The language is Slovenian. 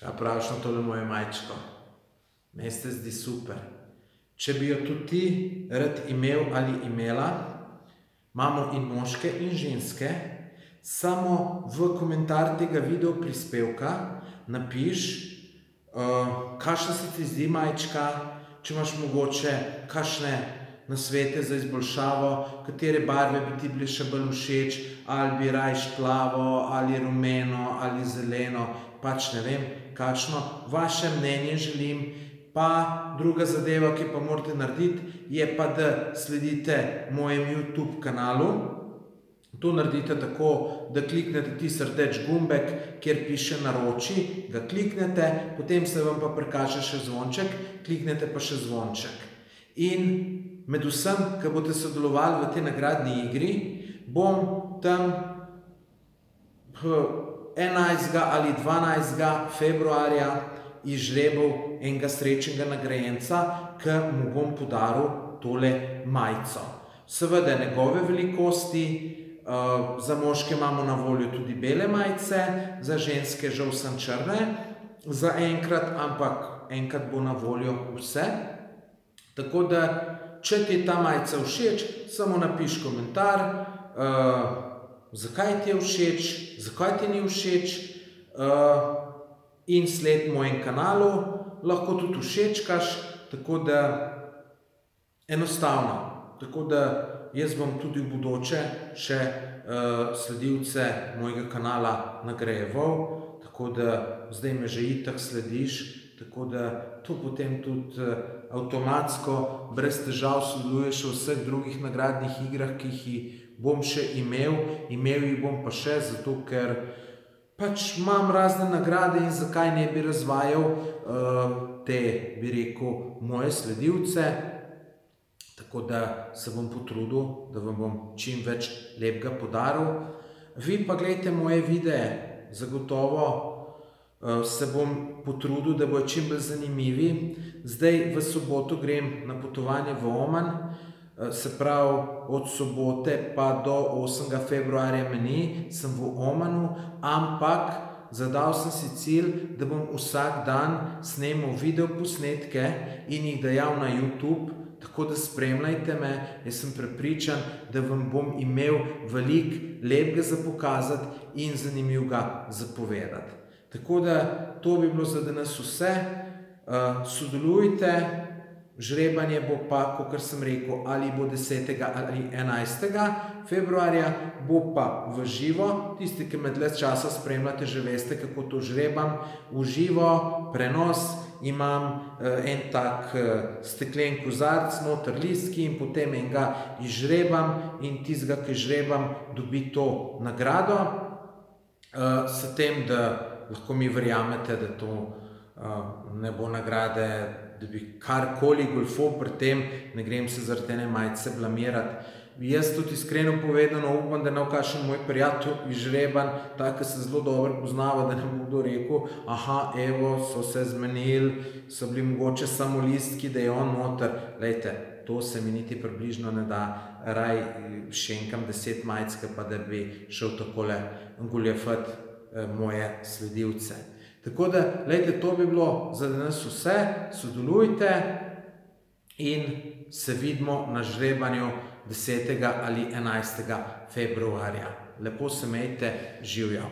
Kaj praviš na tole moje majčko? Meni se zdi super. Če bi jo tudi ti rad imel ali imela, imamo in moške in ženske, samo v komentar tega video prispevka napiš, kakšna se ti zdi majčka, če imaš mogoče kakšne nasvete za izboljšavo, katere barve bi ti bile še bolj všeč, ali bi rajš plavo, ali rumeno, ali zeleno, pač ne vem, kakšno vaše mnenje želim. Pa druga zadeva, ki pa morate narediti, je pa, da sledite mojem YouTube kanalu. To naredite tako, da kliknete tisti rdeč gumbek, kjer piše naroči, ga kliknete, potem se vam pa prikaže še zvonček, kliknete pa še zvonček. In med vsem, ki boste sodelovali v tej nagradni igri, bom tam 11. ali 12. februarja izžrebal enega srečnega nagrajenca, ki mu bom podaril tole majico. Seveda njegove velikosti, za moške imamo na voljo tudi bele majice, za ženske žal sem črne, za enkrat, ampak enkrat bo na voljo vse. Tako da, če ti je ta majica všeč, samo napiš komentar, zakaj ti je všeč, zakaj ti ni všeč, in sled mojem kanalu, lahko tudi všečkaš, tako da enostavno. Tako da jaz bom tudi v bodoče še sledilce mojega kanala nagrajeval, tako da zdaj me že itak slediš, tako da to potem tudi avtomatsko, brez težav sodeluješ v vseh drugih nagradnih igrah, ki jih bom še imel jih bom pa še, zato ker pač imam razne nagrade in zakaj ne bi razvajal te, bi rekel, moje sledilce. Tako da se bom potrudil, da vam bom čim več lepega podaril. Vi pa gledajte moje videe, zagotovo se bom potrudil, da bojo čim bolj zanimivi. Zdaj v soboto grem na potovanje v Oman, se pravi od sobote pa do 8. februarja meni, sem v Omanu, ampak zadal sem si cilj, da bom vsak dan snemal videoposnetke in jih dajal na YouTube, tako da spremljajte me, jaz sem prepričan, da vam bom imel veliko lepega za pokazati in zanimivega za povedati. Tako da to bi bilo za danes vse, sodelujte, žrebanje bo pa, kakor sem rekel, ali bo 10. ali 11. februarja, bo pa v živo. Tisti, ki me dlje časa spremljate, že veste, kako to žrebam. V živo prenos imam en tak steklen kozarc, noter listki in potem enega izžrebam in tistega, ki žrebam, dobi to nagrado. S tem, da lahko mi verjamete, da to ne bo nagrade, da bi karkoli goljufal pri tem, ne grem se zaradi ene majice blamirati. Jaz tudi iskreno povedano upam, da ne bo kakšen moj prijatelj izžreban, tak, ki se zelo dobro poznava, da ne bo kdo rekel, aha, evo, so se zmenili, so bili mogoče samo listki, da je on noter. Glejte, to se mi niti približno ne da, raj šenkam 10 majic, pa da bi šel takole goljufati moje sledilce. Tako da, glejte, to bi bilo za danes vse, sodelujte in se vidimo na žrebanju 10. ali 11. februarja. Lepo se imejte, živjo!